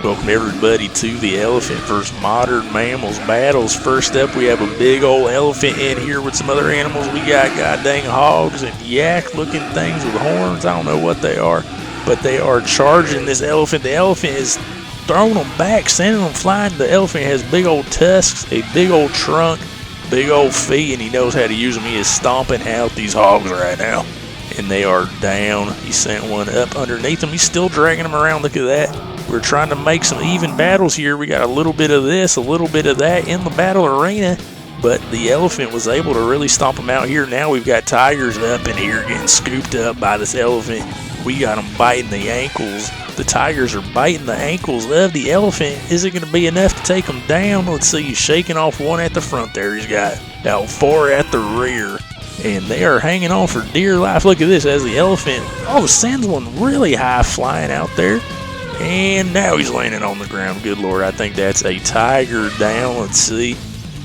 Welcome everybody to the Elephant vs. Modern Mammals battles. First up, we have a big old elephant in here with some other animals. We got goddamn hogs and yak-looking things with horns. I don't know what they are, but they are charging this elephant. The elephant is throwing them back, sending them flying. The elephant has big old tusks, a big old trunk, big old feet, and he knows how to use them. He is stomping out these hogs right now, and they are down. He sent one up underneath them. He's still dragging them around. Look at that. We're trying to make some even battles here. We got a little bit of this, a little bit of that in the battle arena, but the elephant was able to really stomp them out here. Now we've got tigers up in here getting scooped up by this elephant. We got them biting the ankles. The tigers are biting the ankles of the elephant. Is it going to be enough to take them down? Let's see. He's shaking off one at the front there. He's got about 4 at the rear, and they are hanging on for dear life. Look at this as the elephant, sends one really high flying out there. And now he's landing on the ground. Good Lord, I think that's a tiger down. Let's see.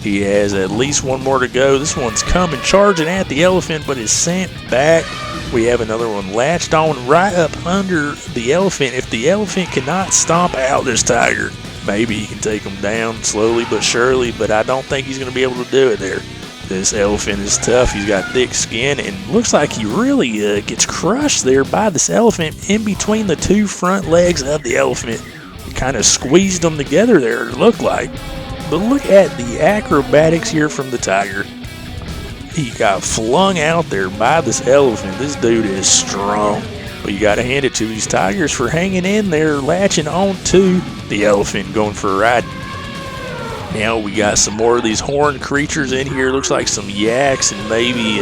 He has at least one more to go. This one's coming, charging at the elephant, but is sent back. We have another one latched on right up under the elephant. If the elephant cannot stomp out this tiger, maybe he can take him down slowly but surely, but I don't think he's going to be able to do it there. This elephant is tough. He's got thick skin, and looks like he really gets crushed there by this elephant in between the 2 front legs of the elephant. He kind of squeezed them together there, it looked like. But look at the acrobatics here from the tiger. He got flung out there by this elephant. This dude is strong, but you got to hand it to these tigers for hanging in there, latching on to the elephant, going for a ride. Now we got some more of these horned creatures in here. Looks like some yaks and maybe,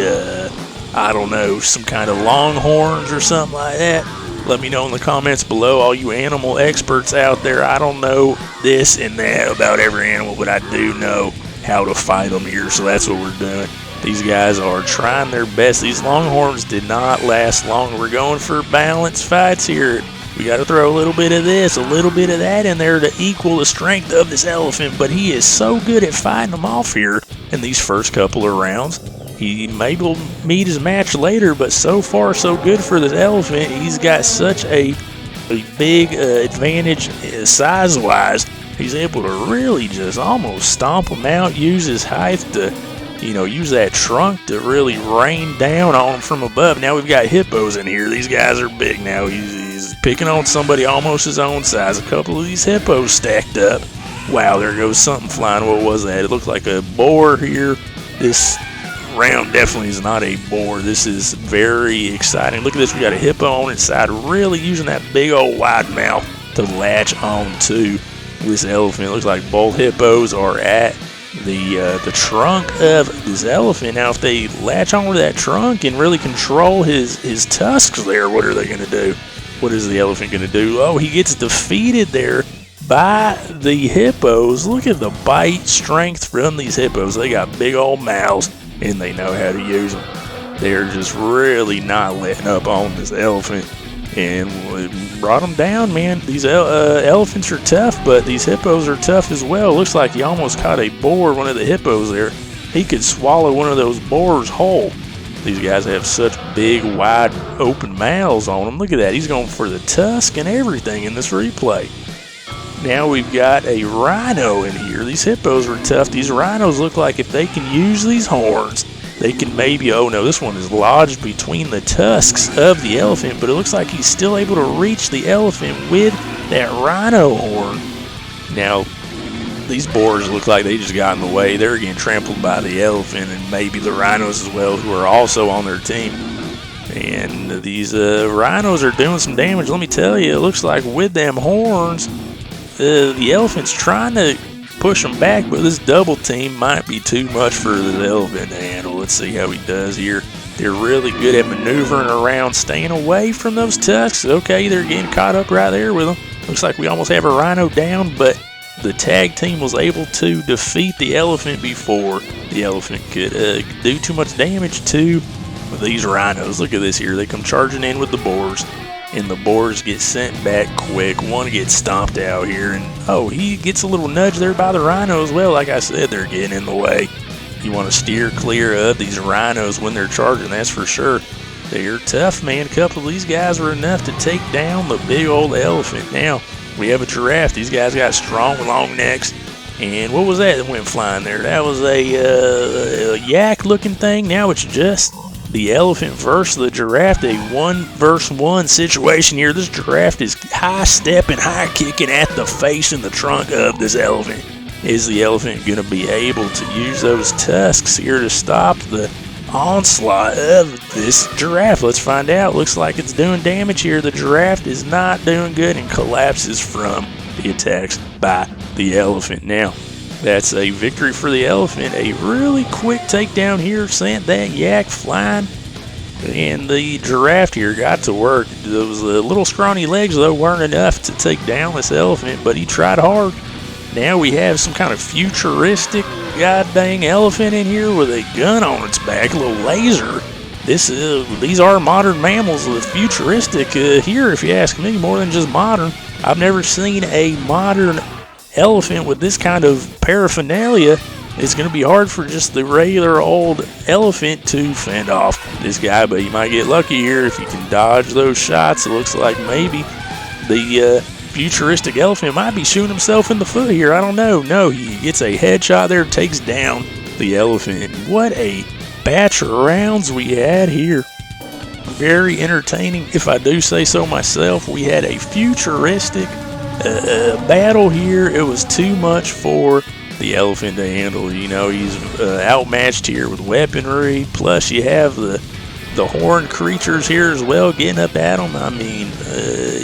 I don't know, some kind of longhorns or something like that. Let me know in the comments below, all you animal experts out there. I don't know this and that about every animal, but I do know how to fight them here, so that's what we're doing. These guys are trying their best. These longhorns did not last long. We're going for balanced fights here. We got to throw a little bit of this, a little bit of that in there to equal the strength of this elephant, but he is so good at fighting them off here in these first couple of rounds. He may meet his match later, but so far so good for this elephant. He's got such a big advantage size-wise. He's able to really just almost stomp them out, use his height to, use that trunk to really rain down on them from above. Now we've got hippos in here. These guys are big now. He's picking on somebody almost his own size. A couple of these hippos stacked up. Wow, there goes something flying. What was that? It looked like a boar here. This round definitely is not a boar. This is very exciting. Look at this. We got a hippo on its side, really using that big old wide mouth to latch on to this elephant. It looks like both hippos are at the trunk of this elephant. Now, if they latch onto that trunk and really control his tusks there, what are they going to do? What is the elephant going to do? Oh, he gets defeated there by the hippos. Look at the bite strength from these hippos. They got big old mouths, and they know how to use them. They're just really not letting up on this elephant, and brought them down, man. These elephants are tough, but these hippos are tough as well. Looks like he almost caught a boar, one of the hippos there. He could swallow one of those boars whole. These guys have such big, wide, open mouths on them. Look at that. He's going for the tusk and everything in this replay. Now we've got a rhino in here. These hippos were tough. These rhinos look like if they can use these horns, they can maybe, oh no, this one is lodged between the tusks of the elephant, but it looks like he's still able to reach the elephant with that rhino horn. Now, these boars look like they just got in the way. They're getting trampled by the elephant and maybe the rhinos as well, who are also on their team. And these rhinos are doing some damage. Let me tell you, it looks like with them horns, the elephant's trying to push them back, but this double team might be too much for the elephant to handle. Let's see how he does here. They're really good at maneuvering around, staying away from those tusks. Okay, they're getting caught up right there with them. Looks like we almost have a rhino down, but the tag team was able to defeat the elephant before the elephant could do too much damage to these rhinos. Look at this here. They come charging in with the boars, and the boars get sent back quick. One gets stomped out here, and he gets a little nudge there by the rhino as well. Like I said, they're getting in the way. You want to steer clear of these rhinos when they're charging, that's for sure. They're tough, man. A couple of these guys were enough to take down the big old elephant. Now, We have a giraffe. These guys got strong, long necks. And what was that went flying there? That was a yak-looking thing. Now it's just the elephant versus the giraffe. A 1-versus-1 situation here. This giraffe is high-stepping, high-kicking at the face and the trunk of this elephant. Is the elephant going to be able to use those tusks here to stop the onslaught of this giraffe? Let's find out. Looks like it's doing damage here. The giraffe is not doing good and collapses from the attacks by the elephant. Now, that's a victory for the elephant. A really quick takedown here sent that yak flying. And the giraffe here got to work. Those little scrawny legs, though, weren't enough to take down this elephant, but he tried hard. Now we have some kind of futuristic god-dang elephant in here with a gun on its back, a little laser. These are modern mammals. The futuristic here, if you ask me, more than just modern. I've never seen a modern elephant with this kind of paraphernalia. It's going to be hard for just the regular old elephant to fend off this guy, but you might get lucky here if you can dodge those shots. It looks like maybe the futuristic elephant might be shooting himself in the foot here. I don't know. No, he gets a headshot there, takes down the elephant. What a batch of rounds we had here. Very entertaining, if I do say so myself. We had a futuristic battle here. It was too much for the elephant to handle. You know, he's outmatched here with weaponry. Plus, you have the horned creatures here as well getting up at him. I mean,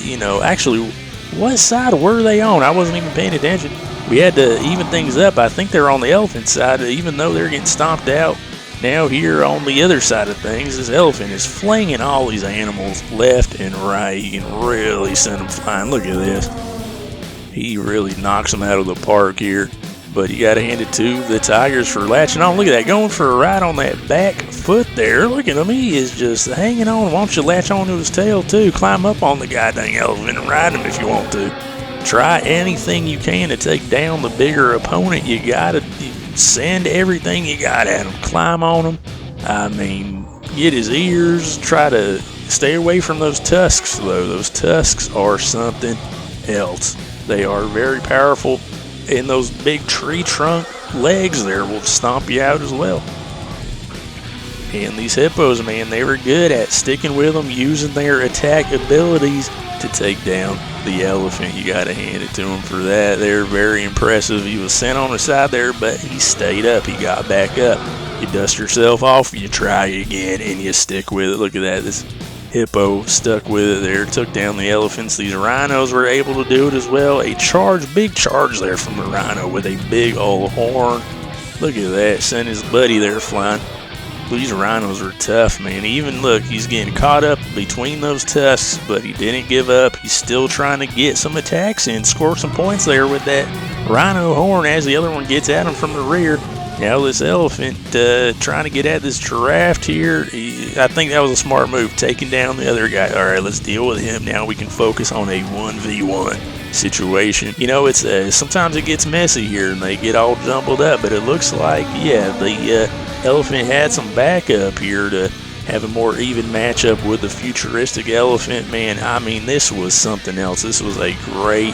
you know, actually, what side were they on? I wasn't even paying attention. We had to even things up. I think they're on the elephant side, even though they're getting stomped out. Now here on the other side of things, this elephant is flinging all these animals left and right. You can really send them flying. Look at this. He really knocks them out of the park here. But you got to hand it to the Tigers for latching on. Look at that, going for a ride on that back foot there. Look at him, he is just hanging on. Why don't you latch on to his tail too? Climb up on the goddamn elephant and ride him if you want to. Try anything you can to take down the bigger opponent. You got to send everything you got at him. Climb on him. I mean, get his ears. Try to stay away from those tusks, though. Those tusks are something else. They are very powerful, and those big tree trunk legs there will stomp you out as well. And these hippos, man, they were good at sticking with them, using their attack abilities to take down the elephant. You got to hand it to them for that. They're very impressive. He was sent on the side there, but he stayed up. He got back up. You dust yourself off, you try again, and you stick with it. Look at that. This hippo stuck with it there, took down the elephants. These rhinos were able to do it as well. A big charge there from the rhino with a big old horn. Look at that. Sent his buddy there flying. These rhinos are tough, man. Even look, he's getting caught up between those tusks, but he didn't give up. He's still trying to get some attacks and score some points there with that rhino horn as the other one gets at him from the rear. Now this elephant trying to get at this giraffe here. I think that was a smart move, taking down the other guy. All right, let's deal with him. Now we can focus on a 1v1 situation. You know, it's sometimes it gets messy here and they get all jumbled up, but it looks like, yeah, the elephant had some backup here to have a more even matchup with the futuristic elephant. Man, I mean, this was something else. This was a great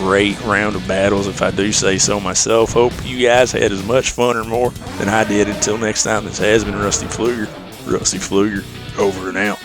round of battles, if I do say so myself. Hope you guys had as much fun or more than I did. Until next time, this has been Rusty Pfluger, over and out.